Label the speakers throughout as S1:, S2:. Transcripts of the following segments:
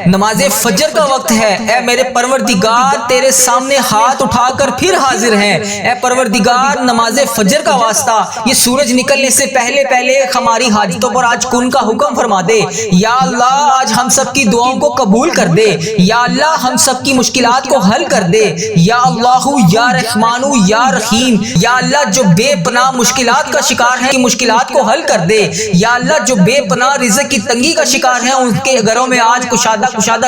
S1: نماز فجر کا وقت ہے۔ اے میرے پروردگار تیرے سامنے ہاتھ اٹھا کر پھر حاضر ہیں۔ اے پروردگار نماز فجر کا واسطہ یہ سورج نکلنے سے پہلے ہماری حاجتوں پر آج کن کا حکم فرما دے۔ یا اللہ آج ہم سب کی دعاؤں کو قبول کر دے۔ یا اللہ ہم سب کی مشکلات کو حل کر دے۔ یا اللہ یا رحمان یا رحیم، یا اللہ جو بے پناہ مشکلات کا شکار ہیں مشکلات کو حل کر دے۔ یا اللہ جو بے پناہ رزق کی تنگی کا شکار ہیں ان کے گھروں میں آج کشادہ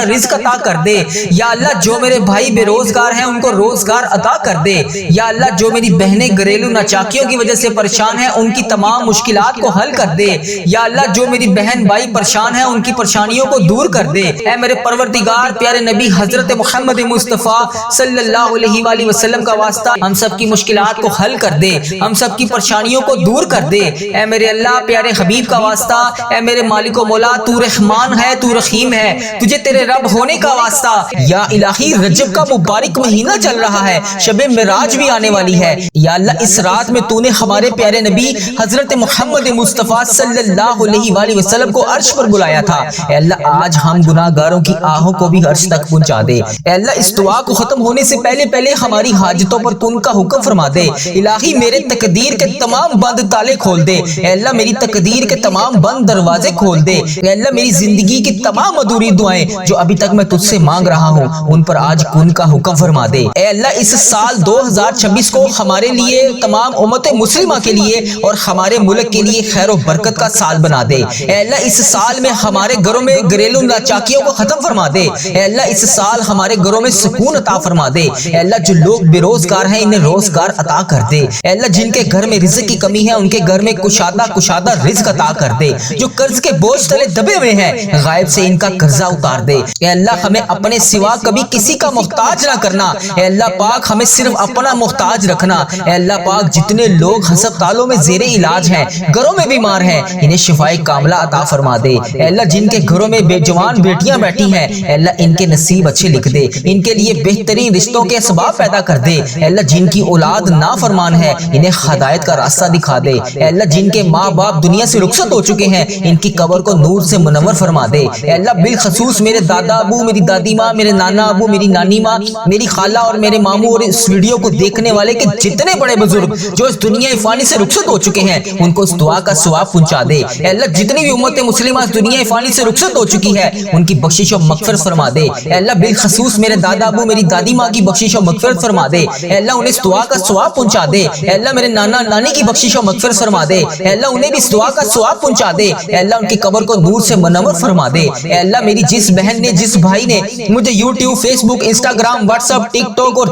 S1: رزق عطا کر دے۔ یا اللہ جو میرے بھائی بے روزگار ہیں ان کو روزگار عطا کر دے۔ یا اللہ جو میری بہنیں گھریلو ناچاکیوں کی وجہ سے پریشان ہیں ان کی تمام مشکلات کو حل کر دے۔ یا اللہ جو میری بہن بھائی پریشان ہیں ان کی پریشانیوں کو دور کر دے۔ اے میرے پروردگار پیارے نبی حضرت محمد مصطفیٰ صلی اللہ علیہ وآلہ وسلم کا واسطہ ہم سب کی مشکلات کو حل کر دے، ہم سب کی پریشانیوں کو دور کر دے۔ اے میرے اللہ پیارے حبیب کا واسطہ، اے میرے مالک و مولا تو رحمان ہے تو رحیم ہے، تجھے تیرے رب ہونے کا واسطہ۔ یا الہی رجب کا مبارک مہینہ چل رہا ہے، شب معراج بھی آنے والی ہے۔ یا اللہ اس رات میں تو نے ہمارے پیارے نبی حضرت محمد مصطفیٰ صلی اللہ علیہ وآلہ وسلم کو عرش پر بلایا تھا۔ اے اللہ آج ہم گناہ گاروں کی آہوں کو بھی عرش تک پہنچا دے۔ اے اللہ اس دعا کو ختم ہونے سے پہلے ہماری حاجتوں پر کن کا حکم فرما دے۔ الہی میرے تقدیر کے تمام بند تالے کھول دے۔ اے اللہ میری تقدیر کے تمام بند دروازے کھول دے۔ اے اللہ میری زندگی کی تمام ادھوری دعائیں جو ابھی تک میں تجھ سے مانگ رہا ہوں ان پر آج کن کا حکم فرما دے۔ اے اللہ اس سال 2026 کو ہمارے لیے، تمام امت مسلمہ کے لیے اور ہمارے ملک کے لیے خیر و برکت کا سال بنا دے۔ اے اللہ اس سال میں ہمارے گھروں میں گھریلو ناچاکیوں کو ختم فرما دے۔ اے اللہ اس سال ہمارے گھروں میں سکون عطا فرما دے۔ اے اللہ جو لوگ بے روزگار ہیں انہیں روزگار عطا کر دے۔ اے اللہ جن کے گھر میں رزق کی کمی ہے ان کے گھر میں کشادہ رزق عطا کر دے۔ جو قرض کے بوجھ تلے دبے ہوئے ہیں غائب سے ان کا قرضہ اتار دے۔ اے اللہ ہمیں اپنے سوا کبھی کسی کا محتاج نہ کرنا۔ اے اللہ پاک ہمیں صرف اپنا محتاج رکھنا۔ اے اللہ پاک جتنے لوگ ہسپتالوں میں زیر علاج ہیں، گھروں میں بیمار ہیں، انہیں شفائے کاملہ عطا فرما دے۔ اے اللہ جن کے گھروں میں بے جوان بیٹیاں بیٹھی ہیں اے اللہ ان کے نصیب اچھے لکھ دے، ان کے لیے بہترین رشتوں کے اسباب پیدا کر دے۔ اے اللہ جن کی اولاد نافرمان ہے انہیں ہدایت کا راستہ دکھا دے۔ اے اللہ جن کے ماں باپ دنیا سے رخصت ہو چکے ہیں ان کی قبر کو نور سے منور فرما دے۔ اے اللہ بالخصوص میرے دادا ابو، میری دادی ماں، میرے نانا ابو، میری نانی ماں، میری خالہ اور میرے ماموں اور اس ویڈیو کو دیکھنے والے کے جتنے بڑے بزرگ جو اس دنیا فانی سے رخصت ہو چکے ہیں ان کو اس دعا کا ثواب پہنچا دے۔ اے اللہ جتنی بھی امت مسلمہ اس دنیا فانی سے رخصت ہو چکی ہے ان کی بخشش و مغفرت فرما دے۔ اے اللہ بالخصوص میرے دادا ابو، میری دادی ماں کی بخشش و مغفرت فرما دے۔ اے اللہ انہیں اس دعا کا ثواب پہنچا دے۔ اے اللہ میرے نانا نانی کی بخشش و مغفرت فرما دے۔ اے اللہ انہیں بھی اس دعا کا ثواب پہنچا دے۔ اے اللہ ان کی قبر کو نور سے منور فرما دے۔ اے اللہ میری جس بہن نے، جس بھائی نے مجھے یوٹیوب، فیس بک، انسٹاگرام، واٹس ایپ، ٹک ٹاک اور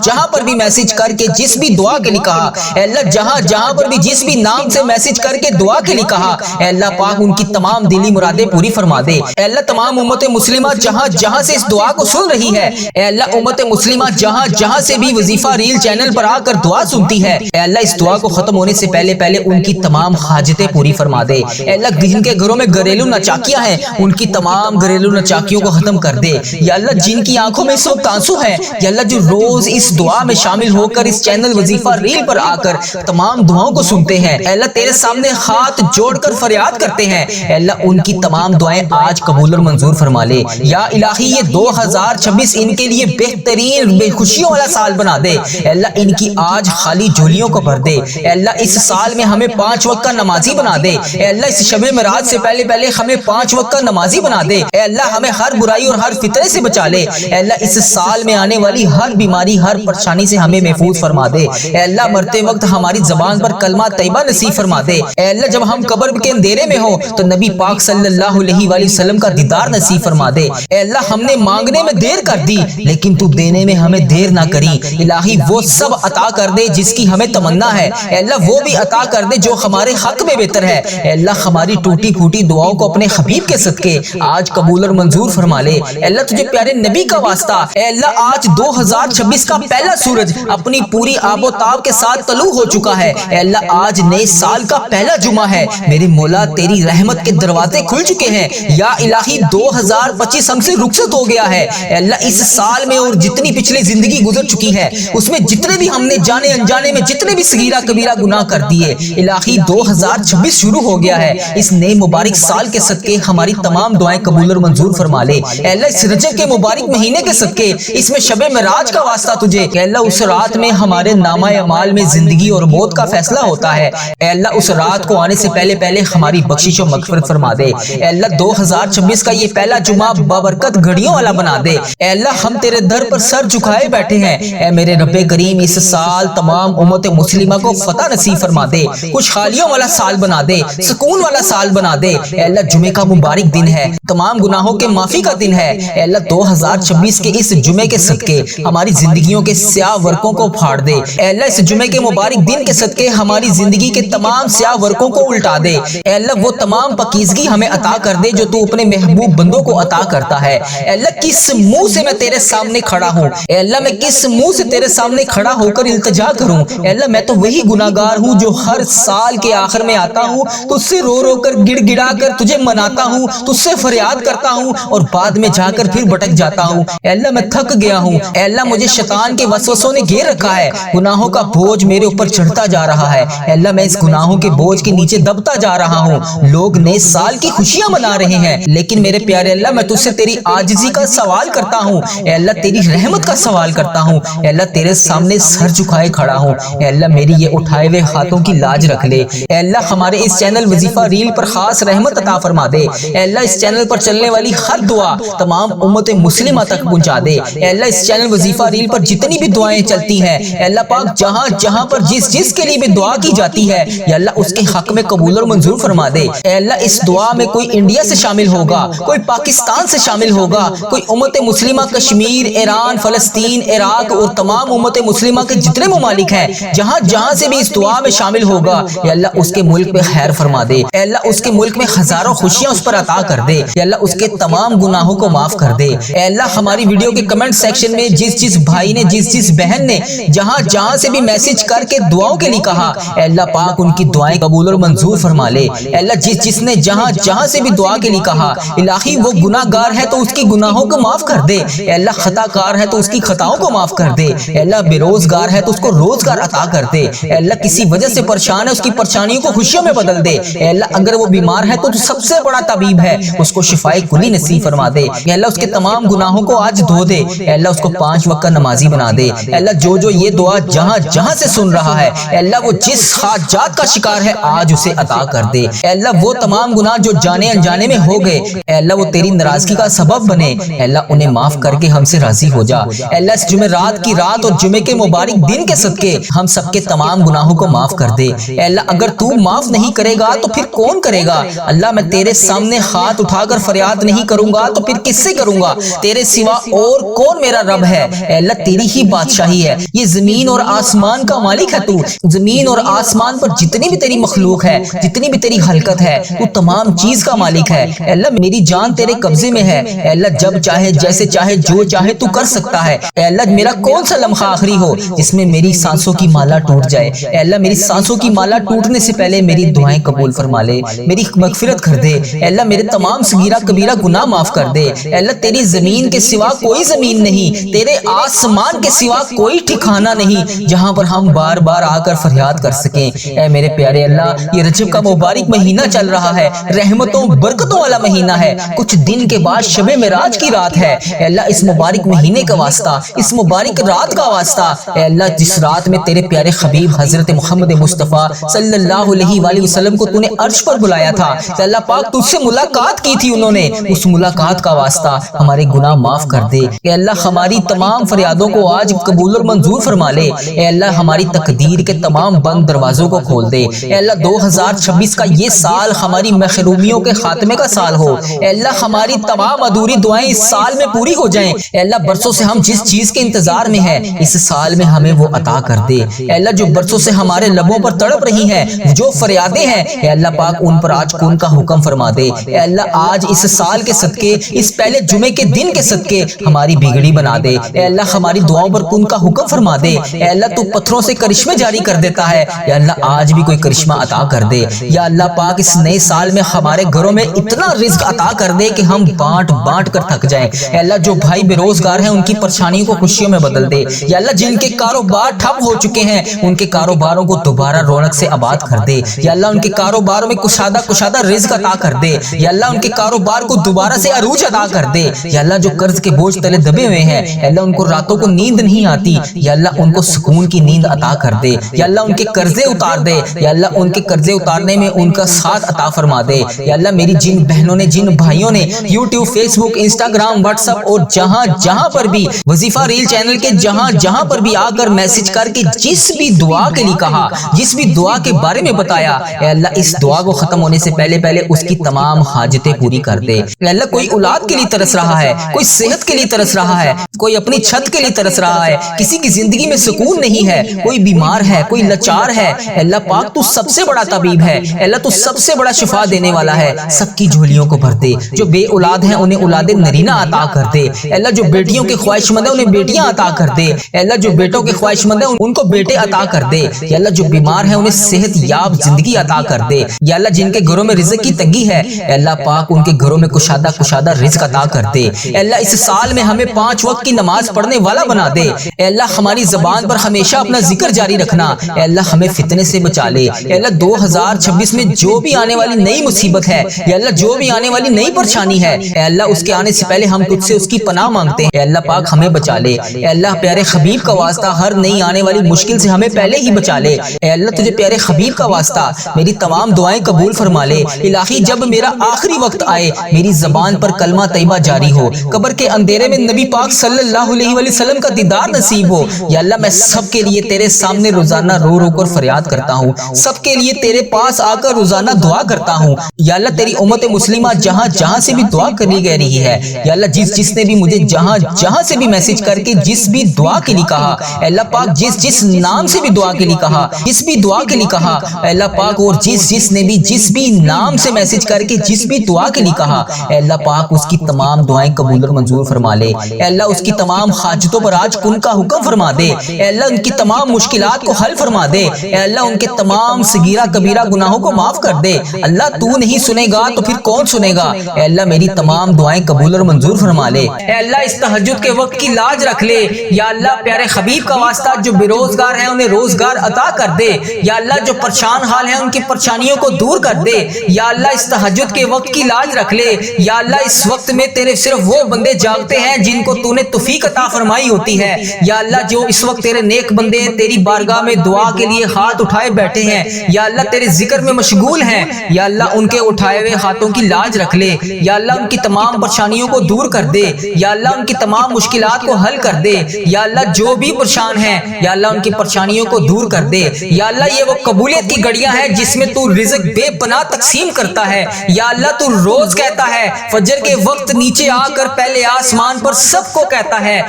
S1: جہاں پر بھی میسج کر کے جس بھی دعا کے لیے کہا، اے اللہ جہاں پر بھی جس بھی نام سے میسج کر کے دعا کے لیے کہا، اے اللہ پاک ان کی تمام دلی مرادیں پوری فرما دے۔ اے اللہ تمام امت مسلمہ جہاں سے اس دعا کو سن رہی ہے، اے اللہ امت مسلمہ جہاں سے بھی وظیفہ ریل چینل پر آ کر دعا سنتی ہے، اے اللہ اس دعا کو ختم ہونے سے پہلے ان کی تمام حاجتیں پوری فرما دے۔ اے اللہ جن کے گھروں میں گھریلو ناچاکیاں ہیں ان کی تمام گھریلو ناچاکیوں کو ختم کر دے۔ یا اللہ جن کی آنکھوں میں اس وقت آنسو ہے، یا اللہ جو روز اس دعا میں شامل ہو کر اس چینل وظیفہ ریل پر آ کر تمام دعاؤں کو سنتے ہیں، اے اللہ تیرے سامنے ہاتھ جوڑ کر فریاد کرتے ہیں، اے اللہ ان کی تمام دعائیں آج قبول اور منظور فرما لے۔ یا الہی یہ 2026 ان کے لیے بہترین بے خوشیوں والا سال بنا دے۔ اے اللہ ان کی آج خالی جھولیوں کو بھر دے۔ اے اللہ اس سال میں ہمیں 5 وقت کا نمازی بنا دے۔ اے اللہ اس شب معراج سے پہلے ہمیں 5 وقت کا نمازی بنا دے۔ اے اللہ ہمیں ہر برائی اور ہر فتنے سے بچا لے۔ اے اللہ اس سال میں آنے والی ہر بیماری، ہر پریشانی سے ہمیں محفوظ فرما دے۔ اے اللہ مرتے وقت ہماری زبان پر کلمہ طیبہ نصیب فرما دے۔ اے اللہ جب ہم قبر کے اندھیرے میں ہوں تو نبی پاک صلی اللہ علیہ وآلہ وسلم کا دیدار نصیب فرما دے۔ اے اللہ ہم نے مانگنے میں دیر کر دی لیکن تو دینے میں ہمیں دیر نہ کری۔ الہی وہ سب عطا کر دے جس کی ہمیں تمنا ہے، اے اللہ وہ بھی عطا کر دے جو ہمارے حق میں بہتر ہے۔ اے اللہ ہماری ٹوٹی پھوٹی دعاؤں کو اپنے حبیب کے صدقے آج قبول اور منظور فرما لے۔ اے اللہ تجھے پیارے نبی کا واسطہ، اے اللہ آج 2026 کا پہلا سورج اپنی پوری آب و تاب کے ساتھ طلوع ہو چکا ہے۔ اے اللہ آج نئے سال کا پہلا جمعہ ہے، میرے مولا تیری رحمت کے دروازے کھل چکے ہیں۔ یا الہی 2025 ہم سے رخصت ہو گیا ہے۔ اے اللہ اس سال میں اور جتنی پچھلی زندگی گزر چکی ہے اس میں جتنے بھی ہم نے جانے انجانے میں جتنے بھی صغیرہ کبیرہ گناہ کر دیے، الہی 2026 شروع ہو گیا ہے۔ اس نئے مبارک سال کے صدقے ہماری تمام دعائیں قبول اور منظور فرما لے۔ اے اللہ اس رجب کے مبارک مہینے کے صدقے اس میں شب معراج کا واسطہ تجھے، اے اللہ اس رات میں ہمارے نامہ اعمال میں زندگی اور موت کا فیصلہ ہوتا ہے۔ اے اللہ اس رات کو آنے سے پہلے پہلے ہماری بخشش و مغفرت فرما دے۔ اے اللہ 2026 کا یہ پہلا جمعہ بابرکت گھڑیوں والا بنا دے۔ اے اللہ ہم تیرے در پر سر جھکائے بیٹھے ہیں، اے میرے رب کریم اس سال تمام امت مسلمہ کو فتح نصیب فرما دے، خوشحالیوں والا سال بنا دے، سکون والا سال بنا دے۔ اے اللہ جمعے کا مبارک دن ہے، تمام گناہوں کے معافی کا دن ہے۔ اے اللہ 2026 کے اس جمعے کے صدقے ہماری زندگیوں کے سیاہ ورقوں کو پھاڑ دے۔ اے اللہ اس جمعے کے مبارک دن کے صدقے ہماری زندگی کے تمام سیاہ ورقوں کو الٹا دے۔ اے اللہ وہ تمام پاکیزگی ہمیں عطا کر دے جو تو اپنے محبوب بندوں کو عطا کرتا ہے۔ اے اللہ کس منہ سے میں تیرے سامنے کھڑا ہوں، اے اللہ میں کس منہ سے تیرے سامنے کھڑا ہو کر التجا کروں۔ اے اللہ میں تو وہی گناہگار ہوں جو ہر سال کے آخر میں آتا ہوں، تجھ سے رو رو کر گڑ گڑا کر تجھے مناتا ہوں، تجھ سے فریاد کرتا ہوں اور بعد میں جا کر پھر بھٹک جاتا ہوں۔ اے اللہ میں تھک گیا ہوں، اے اللہ مجھے شیطان کے وسوسوں نے گھیر رکھا ہے، گناہوں کا بوجھ میرے اوپر چڑھتا جا رہا ہے۔ اے اللہ میں اس گناہوں کے بوجھ کے نیچے دبتا جا رہا ہوں۔ لوگ نئے سال کی خوشیاں منا رہے ہیں لیکن میرے پیارے اللہ میں تجھ سے تیری عاجزی کا سوال کرتا ہوں، اے اللہ تیری رحمت کا سوال کرتا ہوں۔ اے اللہ تیرے سامنے سر جھکائے کھڑا ہوں، اے اللہ میری یہ اٹھائے ہوئے ہاتھوں کی لاج رکھ لے۔ اے اللہ ہمارے اس چینل وظیفہ ریل پر خاص رحمت عطا فرما دے۔ اے اللہ اس چینل پر چلنے والی ہر دعا تمام امت مسلمہ تک پہنچا دے۔ اے اللہ اس چینل وظیفہ ریل پر جتنی بھی دعائیں چلتی ہیں، اے اللہ پاک جہاں جہاں پر جس کے لیے بھی دعا کی جاتی ہے، یا اللہ اس کے حق میں قبول اور منظور فرما دے۔ اے اللہ اس دعا میں کوئی انڈیا سے شامل ہوگا، کوئی پاکستان سے شامل ہوگا، کوئی امت مسلمہ کشمیر، ایران، فلسطین، عراق اور تمام امت مسلمہ کے جتنے ممالک ہیں، جہاں جہاں سے بھی اس دعا میں شامل ہوگا، یا اللہ اس کے ملک میں خیر فرما دے۔ اے اللہ اس کے ملک میں ہزاروں خوشیاں اس پر عطا کر دے۔ یا اللہ اس کے تمام گناہوں کو معاف کر دے۔ اے اللہ ہماری ویڈیو کے کمنٹ سیکشن میں جس بھائی نے جس بہن نے جہاں سے بھی میسج کر کے دعاؤں کے لیے کہا، اے اللہ پاک ان کی دعائیں قبول اور منظور فرما لے۔ اے اللہ جس نے جہاں سے بھی دعا کے لیے کہا، الہی وہ گناہ گار ہے تو اس کی گناہوں کو معاف کر دے۔ اے اللہ خطا کار ہے تو اس کی خطاؤں کو معاف کر دے۔ اے اللہ بے روزگار ہے تو اس کو روزگار عطا کر دے۔ اے اللہ کسی وجہ سے پریشان ہے اس کی پریشانیوں کو خوشیوں میں بدل دے۔ اے اللہ اگر وہ بیمار ہے تو سب سے بڑا طبیب ہے، اس کو شفائے کلی نصیب فرما دے۔ اے اللہ اس کے تمام گناہوں کو آج دھو دے۔ اے اللہ اس کو 5 وقت کا نمازی بنا دے۔ اے اللہ جو یہ دعا جہاں سے سن رہا ہے، اے اللہ وہ جس حاجات کا شکار ہے آج اسے عطا کر دے۔ اے اللہ وہ تمام گناہ جو جانے انجانے میں ہو گئے، اے اللہ وہ تیری ناراضگی کا سبب بنے، اے اللہ انہیں معاف کر کے ہم سے راضی ہو جا۔ اے اللہ اس جمعرات کی رات اور جمعے کے مبارک دن کے صدقے ہم سب کے تمام گناہوں کو معاف کر دے۔ اے اللہ اگر تو معاف نہیں کرے گا تو پھر کون کرے گا؟ اللہ میں تیرے سامنے ہاتھ اٹھا کر فریاد نہیں کروں گا تو پھر کس سے کروں گا؟ تیرے سوا اور کون میرا رب ہے؟ اے اللہ تیری ہی بادشاہی ہے، یہ زمین اور آسمان کا مالک ہے تو۔ زمین اور آسمان پر جتنی بھی تیری مخلوق ہے، جتنی بھی تیری حرکت ہے، تو تمام چیز کا مالک ہے۔ اے اللہ میری جان تیرے قبضے میں ہے، اے اللہ جب چاہے جیسے چاہے جو چاہے تو کر سکتا ہے۔ اے اللہ میرا کون سا لمحہ آخری ہو جس میں میری سانسوں کی مالا ٹوٹ جائے؟ اے اللہ میری سانسوں کی مالا ٹوٹنے سے پہلے میری دعائیں قبول فرما لے، میری مغفرت کر دے۔ اے اللہ میرے تمام صغیرہ کبیرہ گناہ معاف کر دے۔ اے اللہ تیری زمین کے سوا کوئی زمین نہیں، تیرے آسمان کے سوا کوئی ٹھکانہ نہیں جہاں پر ہم بار بار آ کر فریاد کر سکیں۔ اے میرے پیارے اللہ یہ رجب کا مبارک مہینہ چل رہا ہے، رحمتوں برکتوں والا مہینہ ہے، کچھ دن کے بعد شب معراج کی رات ہے۔ اے اللہ اس مبارک مہینے کا واسطہ، اس مبارک رات کا واسطہ، اے اللہ جس رات میں تیرے پیارے حبیب حضرت محمد مصطفیٰ صلی اللہ علیہ وآلہ وسلم کو تو نے عرش پر بلایا تھا، اے اللہ پاک تجھ سے ملاقات کی تھی انہوں نے، اس ملاقات کا واسطہ ہمارے گناہ معاف کر دے۔ اے اللہ ہماری تمام فریادوں کو آج قبول اور منظور فرما لے۔ اے اللہ ہماری تقدیر کے تمام بند دروازوں کو کھول دے۔ اے اللہ 2026 کا یہ سال ہماری محرومیوں کے خاتمے کا سال ہو۔ اے اللہ ہماری تمام ادھوری دعائیں اس سال میں پوری ہو جائیں۔ اے اللہ برسوں سے ہم جس چیز کے انتظار میں ہیں اس سال میں ہمیں وہ عطا کر دے۔ اے اللہ جو برسوں سے ہمارے لبوں پر تڑپ رہی ہیں، جو فریادیں ہیں، اے اللہ پاک ان پر آج کن کا حکم فرما دے۔ اے اللہ آج اس سال کے صدقے، اس پہلے جمعے کے دن کے صدقے ہماری بگڑی بنا دے۔ اے اللہ ہماری دعاؤں پر کن کا حکم فرما دے۔ اے اللہ تو پتھروں سے کرشمے جاری کر دیتا ہے، یا اللہ آج بھی کوئی کرشمہ عطا کر دے۔ یا اللہ پاک اس نئے سال میں ہمارے گھروں میں اتنا رزق عطا کر دے کہ ہم بانٹ کر تھک جائیں۔ اے اللہ جو بھائی بے روزگار ہیں ان کی پریشانیوں کو خوشیوں میں بدل دے۔ یا اللہ جن کے کاروبار ٹھپ ہو چکے ہیں ان کے کاروباروں کو دوبارہ رونق سے آباد کر دے۔ یا اللہ ان کے کاروباروں میں کشادہ رزق عطا کر دے۔ یا اللہ ان کے کاروبار کو دوبارہ سے عروج عطا کر دے۔ یا اللہ جو قرض کے بوجھ تلے دبے ہوئے ہیں، یا اللہ ان کو راتوں کو نیند نہیں آتی، یا اللہ ان کو سکون کی نیند عطا کر دے۔ یا اللہ ان کے قرضے اتار دے، یا اللہ ان کے قرضے اتارنے میں ان کا ساتھ عطا فرما دے۔ یا اللہ میری جن بہنوں نے، جن بھائیوں نے یوٹیوب، فیس بک، انسٹاگرام، واٹس ایپ اور جہاں جہاں پر بھی وظیفہ ریل چینل کے جہاں جہاں پر بھی آ کر میسج کر کے جس بھی دعا کے لیے کہا، جس بھی دعا کے بارے میں بتایا، اے اللہ اس دعا کو ختم ہونے سے پہلے پہلے اس کی تمام حاجتیں پوری کر دے۔ اے اللہ کوئی اولاد کے لیے ترس رہا ہے، کوئی صحت کے لیے ترس رہا ہے، کوئی اپنی چھت کے لیے ترس رہا ہے، کسی کی زندگی میں سکون نہیں ہے، کوئی بیمار ہے، کوئی لاچار ہے، اے اللہ پاک تو سب سے بڑا طبیب ہے، اے اللہ تو سب سے بڑا شفا دینے والا ہے، سب کی جھولیوں کو بھر دے۔ جو بے اولاد ہیں انہیں اولاد نرینہ عطا کر دے۔ اے اللہ جو بیٹیوں کے خواہش مند ہیں انہیں بیٹیاں عطا کر دے۔ اے اللہ جو بیٹوں کے خواہش مند ہیں ان کو بیٹے عطا کر دے۔ یا اللہ جو بیمار ہیں انہیں صحت یاب زندگی عطا کر دے۔ یا اللہ جن کے گھروں میں رزق کی تنگی ہے، اے اللہ پاک ان کے گھروں میں کشادہ رزق عطا کر دے۔ اے اللہ اس سال میں ہمیں 5 وقت کی نماز پڑھنے والا بنا دے۔ اے اللہ ہماری زبان پر ہمیشہ اپنا ذکر جاری رکھنا۔ اے اللہ ہمیں فتنے سے بچا لے۔ اے اللہ 2026 میں جو بھی آنے والی نئی مصیبت ہے، یا اللہ جو بھی آنے والی نئی پریشانی ہے، اے اللہ اس کے آنے سے پہلے ہم تجھ سے اس کی پناہ مانگتے ہیں۔ اے اللہ پاک ہمیں بچا لے۔ اے اللہ پیارے حبیب کا واسطہ ہر نئی آنے والی مشکل سے ہمیں پہلے ہی بچا لے۔ اے اللہ تجھے پیارے حبیب کا واسطہ میری تمام دعائیں قبول فرما لے۔ الہی جب میرا آخری وقت آئے میری زبان پر کلمہ طیبہ جاری ہو، قبر کے اندھیرے میں نبی پاک صلی اللہ علیہ وسلم کا دیدار نصیب ہو۔ یا اللہ میں سب کے لیے تیرے سامنے روزانہ رو رو کر فریاد کرتا ہوں، سب کے لیے تیرے پاس آ کر روزانہ دعا کرتا ہوں۔ یا اللہ تیری امت مسلمہ جہاں جہاں سے بھی دعا کری گئی رہی ہے، یا اللہ جس نے بھی مجھے جہاں جہاں سے بھی میسج کر کے جس بھی دعا کے لیے کہا، اے اللہ پاک جس نام سے بھی دعا کے لیے کہا، جس بھی دعا کے لیے کہا، اے اللہ پاک اور جس نے بھی جس بھی نام سے میسج کر کے جس بھی دعا کے لیے کہا، اے اللہ پاک اس کی تمام دعائیں قبول اور منظور فرما لے۔ اے اللہ اس کی تمام حاجتوں پر آج کن کا حکم فرما دے۔ اے اللہ ان کی تمام مشکلات کو حل فرما دے۔ اے اللہ ان کے تمام صغیرہ کبیرہ گناہوں کو معاف کر دے۔ اللہ تو نہیں سنے گا تو پھر کون سنے گا؟ اے اللہ میری تمام دعائیں قبول اور منظور فرما لے۔ اے اللہ اس تہجد کے وقت کی لاج رکھ لے۔ یا اللہ پیارے حبیب کا واسطہ جو بے روزگار ہیں انہیں روزگار عطا کر دے۔ یا اللہ جو پریشان حال ہیں ان کی پریشانیوں کو دور کر دے۔ یا اللہ اس تہجد کے وقت کی لاج رکھ لے۔ یا اللہ اس وقت میں تیرے صرف وہ بندے جاگتے ہیں جن کو تو نے توفیق عطا فرمائی ہوتی ہے۔ یا اللہ جو اس وقت تیرے نیک بندے تیری بارگاہ میں دعا کے لیے ہاتھ اٹھائے بیٹھے ہیں، یا اللہ تیرے ذکر میں مشغول ہیں، یا اللہ ان کے اٹھائے ہوئے ہاتھوں کی لاج رکھ لے۔ یا اللہ ان کی تمام پریشانیوں کو دور کر دے۔ یا اللہ ان کی تمام مشکلات کو حل کر دے۔ یا اللہ جو بھی پریشان ہیں، یا اللہ ان کی پریشانیوں کو دور کر دے۔ یا اللہ یہ وہ قبولیت کی گھڑیاں ہیں جس میں تو رزق بے پناہ تقسیم کرتا ہے۔ یا اللہ تو روز کہتا ہے فجر کے وقت نیچے آ کر پہلے آسمان پر سب کو کہتا ہے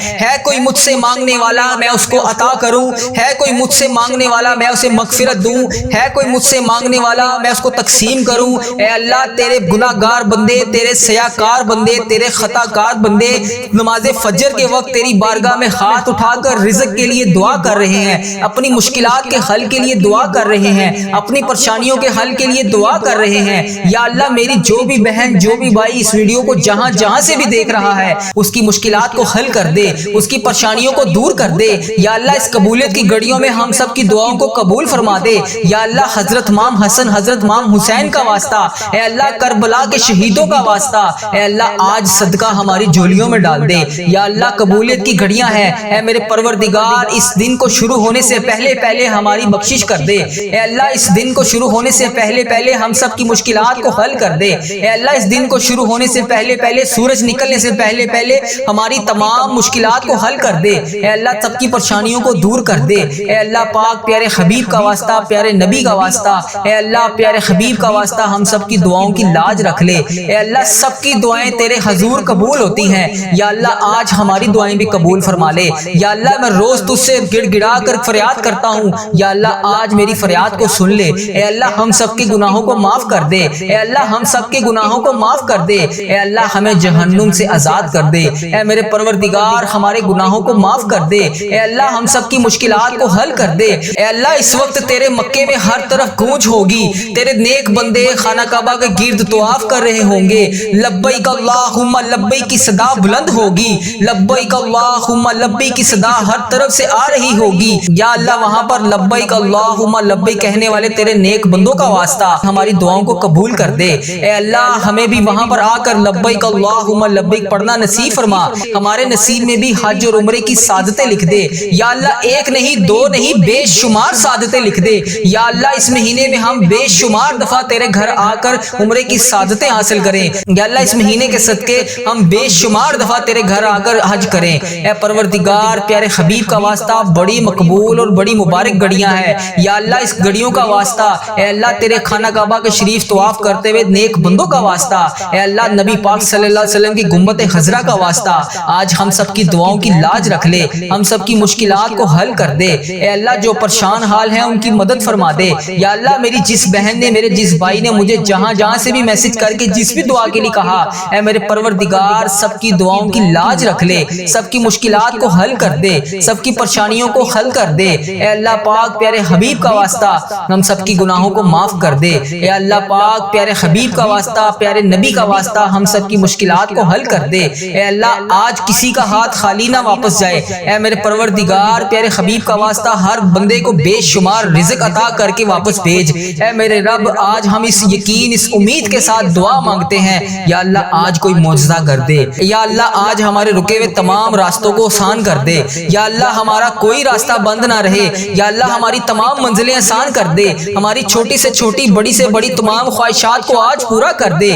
S1: کوئی مجھ سے مانگنے والا میں اس کو عطا کروں، ہے کوئی مجھ سے مانگنے والا میں اسے مغفرت دوں، ہے کوئی مجھ سے مانگنے والا میں اس کو تقسیم کروں۔ اے اللہ تیرے گناہ گار بندے، تیرے سیاکار بندے، تیرے خطا کار بندے نماز فجر کے وقت تیری بارگاہ میں ہاتھ اٹھا کر رزق کے لیے دعا کر رہے ہیں، اپنی مشکلات کے حل کے لیے دعا کر رہے ہیں، اپنی پریشانیوں کے حل کے لیے دعا کر رہے ہیں۔ یا اللہ میری جو بھی بہن، جو بھی بھائی اس ویڈیو کو جہاں جہاں سے بھی دیکھ رہا ہے اس کی مشکلات کو حل کر دے، اس کی پریشانیوں کو دور کر دے۔ یا اللہ اس قبولیت کی گھڑیوں میں ہم سب کی دعاؤں کو قبول فرما دے۔ یا اللہ حضرت امام حسن، حضرت امام حسین کا واسطہ، اے اللہ کربلا کے شہیدوں کا واسطہ، اے اللہ آج صدقہ ہماری جھولیوں میں ڈال دے۔ یا اللہ قبولیت کی گھڑیاں ہیں، اے میرے پروردگار اس دن کو شروع ہونے سے پہلے پہلے ہماری بخشش کر دے۔ اے اللہ اس دن کو شروع ہونے سے پہلے پہلے ہم سب کی مشکلات کو حل کر دے۔ اے اللہ اس دن کو شروع ہونے سے پہلے پہلے سورج نکلنے سے پہلے پہلے ہماری تمام مشکلات کو حل کر دے۔ اے اللہ سب کی پریشانیوں کو دور کر دے۔ اے اللہ پاک پیارے حبیب کا واسطہ، پیارے نبی کا واسطہ، اے اللہ پیارے حبیب کا واسطہ ہم سب کی دعاؤں کی لاج رکھ لے۔ اے اللہ سب کی دعائیں تیرے حضور قبول ہوتی ہیں۔ یا اللہ آج ہماری دعائیں بھی قبول فرما لے۔ یا اللہ میں روز تجھ سے گڑ گڑا کر فریاد کرتا ہوں، یا اللہ آج میری فریاد کو سن لے۔ اے اللہ ہم سب کے گناہوں کو معاف کر دے۔ اے اللہ ہم سب کے گناہوں کو معاف کر دے۔ اے اللہ ہمیں جہنم سے آزاد کر دے۔ اے میرے پروردگار پروردگار ہمارے گناہوں کو معاف کر دے، اے اللہ ہم سب کی مشکلات کو حل کر دے۔ اے اللہ اس وقت تیرے مکے میں ہر طرف گونج ہوگی، تیرے نیک بندے خانہ کعبہ کے گرد طواف کر رہے ہوں گے، لبیک اللہم لبیک کی صدا بلند ہوگی، لبیک اللہم لبیک کی صدا ہر طرف سے آ رہی ہوگی۔ یا اللہ وہاں پر لبیک اللہم لبیک کہنے والے تیرے نیک بندوں کا واسطہ ہماری دعاؤں کو قبول کر دے۔ اے اللہ ہمیں بھی وہاں پر آ کر لبیک اللہم لبیک پڑھنا نصیب فرما، ہمارے نصیب میں بھی حج اور عمرے کی سعادتیں لکھ دے۔ یا اللہ ایک نہیں دو نہیں بے شمار سعادتیں لکھ دے۔ یا اللہ اس مہینے میں ہم بے شمار دفعہ تیرے گھر آ کر عمرے کی سعادتیں حاصل کریں۔ یا اللہ اس مہینے کے صدقے ہم بے شمار دفعہ تیرے گھر آ کر حج کریں۔ اے پروردگار پیارے حبیب کا واسطہ بڑی مقبول اور بڑی مبارک گھڑیاں ہیں، یا اللہ اس گھڑیوں کا واسطہ، اے اللہ تیرے خانہ کعبہ کے شریف طواف کرتے ہوئے نیک بندوں کا واسطہ، اے اللہ نبی پاک صلی اللہ علیہ وسلم کی گنبد خضرا کا واسطہ آج ہم سب کی دعاؤں کی لاج رکھ لے، ہم سب کی مشکلات کو حل کر دے۔ اے اللہ جو پریشان حال ہیں ان کی مدد فرما دے۔ یا اللہ میری جس بہن نے میرے جس بھائی نے مجھے جہاں جہاں سے بھی میسج کر کے جس بھی دعا کے لیے کہا، اے میرے پروردگار سب کی دعاؤں کی لاج رکھ لے، سب کی مشکلات کو حل کر دے، سب کی پریشانیوں کو حل کر دے۔ اے اللہ پاک پیارے حبیب کا واسطہ ہم سب کی گناہوں کو معاف کر دے۔ اے اللہ پاک پیارے حبیب کا واسطہ پیارے نبی کا واسطہ ہم سب کی مشکلات کو حل کر دے۔ اے اللہ آج کسی کا ہاتھ خالی نہ واپس جائے، اے میرے پروردگار پیارے حبیب کا واسطہ ہر بندے کو بے شمار رزق عطا کر کے واپس بھیج۔ اے میرے رب آج ہم اس یقین اس امید کے ساتھ دعا مانگتے ہیں، یا اللہ آج کوئی معجزہ کر دے، یا اللہ آج ہمارے رکے ہوئے تمام راستوں کو آسان کر دے، یا اللہ ہمارا کوئی راستہ بند نہ رہے، یا اللہ ہماری تمام منزلیں آسان کر دے، ہماری چھوٹی سے چھوٹی بڑی سے بڑی تمام خواہشات کو آج پورا کر دے۔